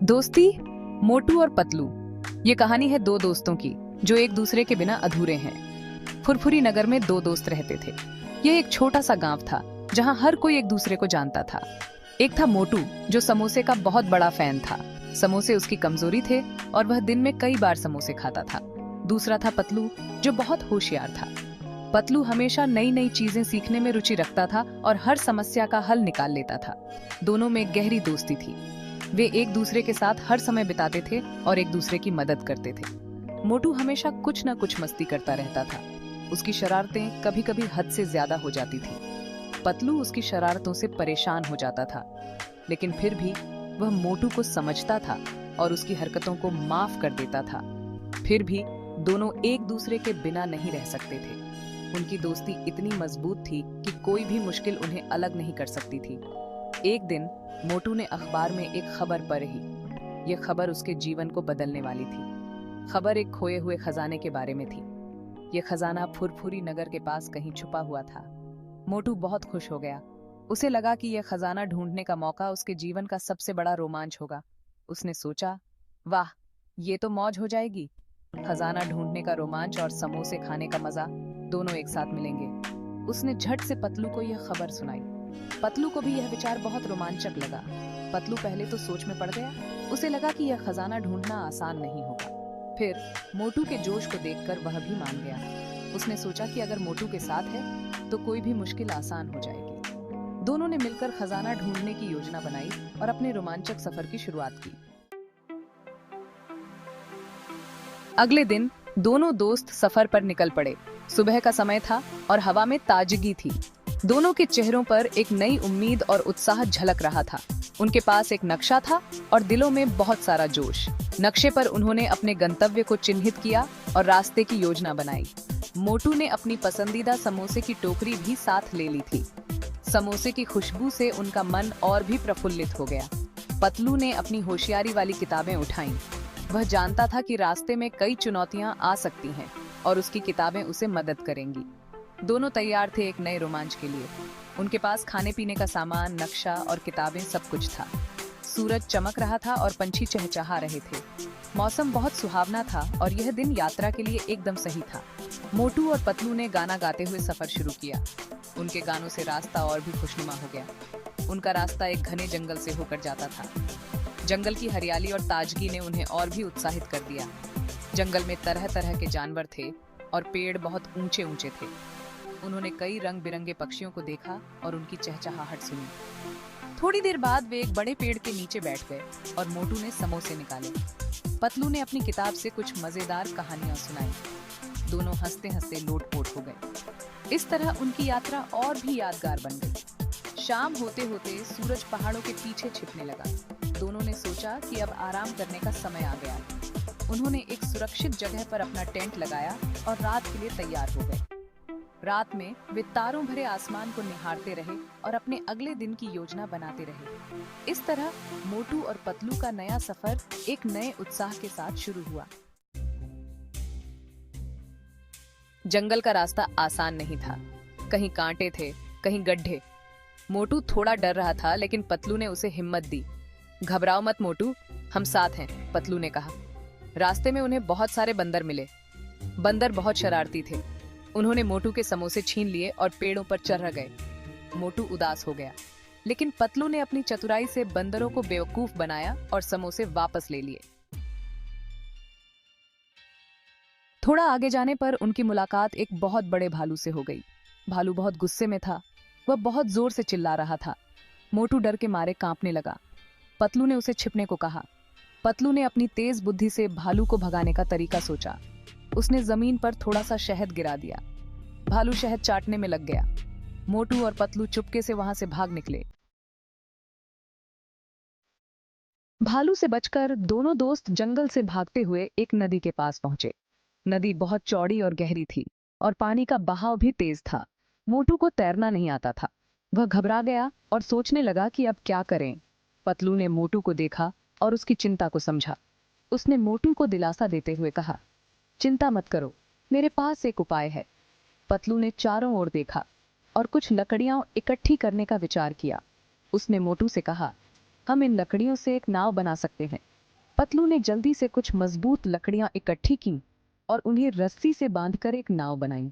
दोस्ती, मोटू और पतलू। ये कहानी है दो दोस्तों की जो एक दूसरे के बिना अधूरे हैं। फुरफुरी नगर में दो दोस्त रहते थे। ये एक छोटा सा गांव था जहां हर कोई एक दूसरे को जानता था। एक था मोटू जो समोसे का बहुत बड़ा फैन था। समोसे उसकी कमजोरी थे और वह दिन में कई बार समोसे खाता था। दूसरा था पतलू जो बहुत होशियार था। पतलू हमेशा नई नई चीजें सीखने में रुचि रखता था और हर समस्या का हल निकाल लेता था। दोनों में गहरी दोस्ती थी। वे एक दूसरे के साथ हर समय बिताते थे और एक दूसरे की मदद करते थे। मोटू हमेशा कुछ न कुछ मस्ती करता रहता था। उसकी शरारतें कभी कभी हद से ज्यादा हो जाती थी। पतलू उसकी शरारतों से परेशान हो जाता था, लेकिन फिर भी वह मोटू को समझता था और उसकी हरकतों को माफ कर देता था। फिर भी दोनों एक दूसरे के बिना नहीं रह सकते थे। उनकी दोस्ती इतनी मजबूत थी कि कोई भी मुश्किल उन्हें अलग नहीं कर सकती थी। एक दिन मोटू ने अखबार में एक खबर पढ़ी। यह खबर उसके जीवन को बदलने वाली थी। खबर एक खोए हुए खजाने के बारे में थी। यह खजाना फुरफुरी नगर के पास कहीं छुपा हुआ था। मोटू बहुत खुश हो गया। उसे लगा कि यह खजाना ढूंढने का मौका उसके जीवन का सबसे बड़ा रोमांच होगा। उसने सोचा, वाह, ये तो मौज हो जाएगी। खजाना ढूंढने का रोमांच और समोसे खाने का मजा दोनों एक साथ मिलेंगे। उसने झट से पतलू को यह खबर सुनाई। पतलू को भी यह विचार बहुत रोमांचक लगा। पतलू पहले तो सोच में पड़ गया। उसे लगा कि यह खजाना ढूंढना आसान नहीं होगा। फिर मोटू के जोश को देखकर वह भी मान गया। उसने सोचा कि अगर मोटू के साथ है तो कोई भी मुश्किल आसान हो जाएगी। दोनों ने मिलकर खजाना ढूंढने की योजना बनाई और अपने रोमांचक सफर की शुरुआत की। अगले दिन दोनों दोस्त सफर पर निकल पड़े। सुबह का समय था और हवा में ताजगी थी। दोनों के चेहरों पर एक नई उम्मीद और उत्साह झलक रहा था। उनके पास एक नक्शा था और दिलों में बहुत सारा जोश। नक्शे पर उन्होंने अपने गंतव्य को चिन्हित किया और रास्ते की योजना बनाई। मोटू ने अपनी पसंदीदा समोसे की टोकरी भी साथ ले ली थी। समोसे की खुशबू से उनका मन और भी प्रफुल्लित हो गया। पतलू ने अपनी होशियारी वाली किताबें उठाईं। वह जानता था कि रास्ते में कई चुनौतियां आ सकती हैं और उसकी किताबें उसे मदद करेंगी। दोनों तैयार थे एक नए रोमांच के लिए। उनके पास खाने पीने का सामान, नक्शा और किताबें सब कुछ था। सूरज चमक रहा था और पंछी चहचहा रहे थे। मौसम बहुत सुहावना था और यह दिन यात्रा के लिए एकदम सही था। मोटू और पतलू ने गाना गाते हुए सफर शुरू किया। उनके गानों से रास्ता और भी खुशनुमा हो गया। उनका रास्ता एक घने जंगल से होकर जाता था। जंगल की हरियाली और ताजगी ने उन्हें और भी उत्साहित कर दिया। जंगल में तरह तरह के जानवर थे और पेड़ बहुत ऊंचे ऊंचे थे। उन्होंने कई रंग बिरंगे पक्षियों को देखा और उनकी चहचहाहट सुनी। थोड़ी देर बाद वे एक बड़े पेड़ के नीचे बैठ गए और मोटू ने समोसे निकाले। पतलू ने अपनी किताब से कुछ मजेदार कहानियां सुनाई। दोनों हंसते हंसते लोटपोट हो गए। इस तरह उनकी यात्रा और भी यादगार बन गई। शाम होते होते सूरज पहाड़ों के पीछे छिपने लगा। दोनों ने सोचा कि अब आराम करने का समय आ गया। उन्होंने एक सुरक्षित जगह पर अपना टेंट लगाया और रात के लिए तैयार हो गए। रात में वे तारों भरे आसमान को निहारते रहे और अपने अगले दिन की योजना बनाते रहे। इस तरह मोटू और पतलू का नया सफर एक नए उत्साह के साथ शुरू हुआ। जंगल का रास्ता आसान नहीं था। कहीं कांटे थे, कहीं गड्ढे। मोटू थोड़ा डर रहा था, लेकिन पतलू ने उसे हिम्मत दी। घबराओ मत मोटू, हम साथ हैं, पतलू ने कहा। रास्ते में उन्हें बहुत सारे बंदर मिले। बंदर बहुत शरारती थे। उन्होंने मोटू के समोसे छीन लिए और पेड़ों पर चढ़ गए। मोटू उदास हो गया, लेकिन पतलू ने अपनी चतुराई से बंदरों को बेवकूफ बनाया और समोसे वापस ले लिए। थोड़ा आगे जाने पर उनकी मुलाकात एक बहुत बड़े भालू से हो गई। भालू बहुत गुस्से में था। वह बहुत जोर से चिल्ला रहा था। मोटू डर के मारे कांपने लगा। पतलू ने उसे छिपने को कहा। पतलू ने अपनी तेज बुद्धि से भालू को भगाने का तरीका सोचा। उसने जमीन पर थोड़ा सा शहद गिरा दिया। भालू शहद चाटने में लग गया। मोटू और पतलू चुपके से वहां से भाग निकले। भालू से बचकर दोनों दोस्त जंगल से भागते हुए एक नदी के पास पहुंचे। नदी बहुत चौड़ी और गहरी थी और पानी का बहाव भी तेज था। मोटू को तैरना नहीं आता था। वह घबरा गया और सोचने लगा कि अब क्या करें। पतलू ने मोटू को देखा और उसकी चिंता को समझा। उसने मोटू को दिलासा देते हुए कहा, चिंता मत करो, मेरे पास एक उपाय है। पतलू ने चारों ओर देखा और कुछ लकड़ियां इकट्ठी करने का विचार किया। उसने मोटू से कहा, हम इन लकड़ियों से एक नाव बना सकते हैं। पतलू ने जल्दी से कुछ मजबूत लकड़ियां इकट्ठी की और उन्हें रस्सी से बांधकर एक नाव बनाई।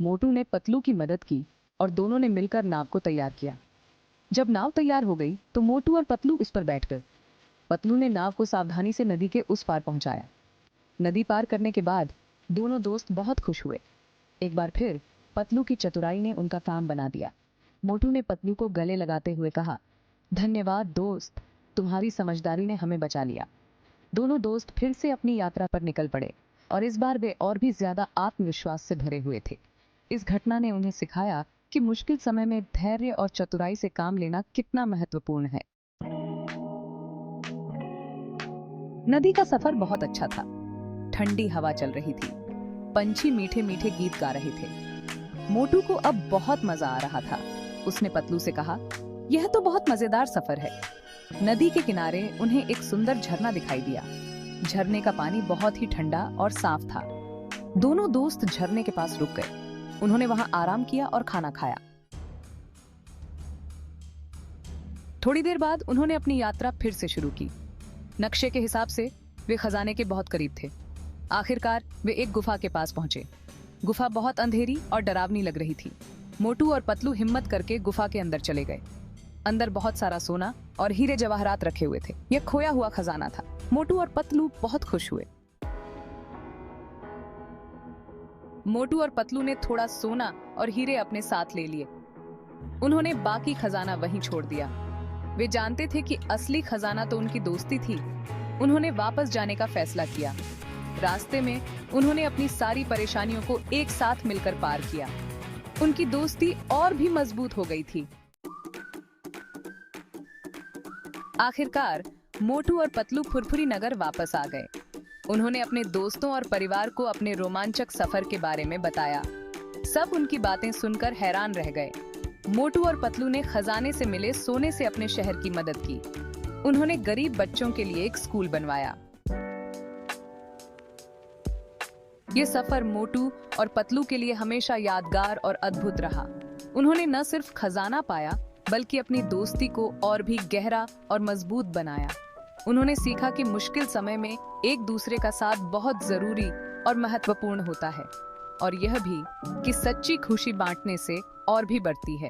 मोटू ने पतलू की मदद की और दोनों ने मिलकर नाव को तैयार किया। जब नाव तैयार हो गई तो मोटू और पतलू इस पर बैठ गए। पतलू ने नाव को सावधानी से नदी के उस पार पहुंचाया। नदी पार करने के बाद दोनों दोस्त बहुत खुश हुए। एक बार फिर पतलू की चतुराई ने उनका काम बना दिया। मोटू ने पतलू को गले लगाते हुए कहा, धन्यवाद दोस्त, तुम्हारी समझदारी ने हमें बचा लिया। दोनों दोस्त फिर से अपनी यात्रा पर निकल पड़े और इस बार वे और भी ज्यादा आत्मविश्वास से भरे हुए थे। इस घटना ने उन्हें सिखाया कि मुश्किल समय में धैर्य और चतुराई से काम लेना कितना महत्वपूर्ण है। नदी का सफर बहुत अच्छा था। ठंडी हवा चल रही थी, पंछी मीठे मीठे गीत गा रहे थे। मोटू को अब बहुत मजा आ रहा था। उसने पतलू से कहा, यह तो बहुत मजेदार सफर है। नदी के किनारे उन्हें एक सुंदर झरना दिखाई दिया। झरने का पानी बहुत ही ठंडा और साफ था। दोनों दोस्त झरने के पास रुक गए। उन्होंने वहां आराम किया और खाना खाया। थोड़ी देर बाद उन्होंने अपनी यात्रा फिर से शुरू की। नक्शे के हिसाब से वे खजाने के बहुत करीब थे। आखिरकार वे एक गुफा के पास पहुंचे। गुफा बहुत अंधेरी और डरावनी लग रही थी। मोटू और पतलू हिम्मत करके गुफा के अंदर चले गए। अंदर बहुत सारा सोना और हीरे जवाहरात रखे हुए थे। यह खोया हुआ खजाना था। मोटू और पतलू बहुत खुश हुए। मोटू और पतलू ने थोड़ा सोना और हीरे अपने साथ ले लिए। उन्होंने बाकी खजाना वहीं छोड़ दिया। वे जानते थे कि असली खजाना तो उनकी दोस्ती थी। उन्होंने वापस जाने का फैसला किया। रास्ते में उन्होंने अपनी सारी परेशानियों को एक साथ मिलकर पार किया। उनकी दोस्ती और भी मजबूत हो गई थी। आखिरकार मोटू और पतलू फुरफुरी नगर वापस आ गए। उन्होंने अपने दोस्तों और परिवार को अपने रोमांचक सफर के बारे में बताया। सब उनकी बातें सुनकर हैरान रह गए। मोटू और पतलू ने खजाने से मिले सोने से अपने शहर की मदद की। उन्होंने गरीब बच्चों के लिए एक स्कूल बनवाया। ये सफर मोटू और पतलू के लिए हमेशा यादगार और अद्भुत रहा। उन्होंने न सिर्फ खजाना पाया बल्कि अपनी दोस्ती को और भी गहरा और मजबूत बनाया। उन्होंने सीखा कि मुश्किल समय में एक दूसरे का साथ बहुत जरूरी और महत्वपूर्ण होता है, और यह भी कि सच्ची खुशी बांटने से और भी बढ़ती है।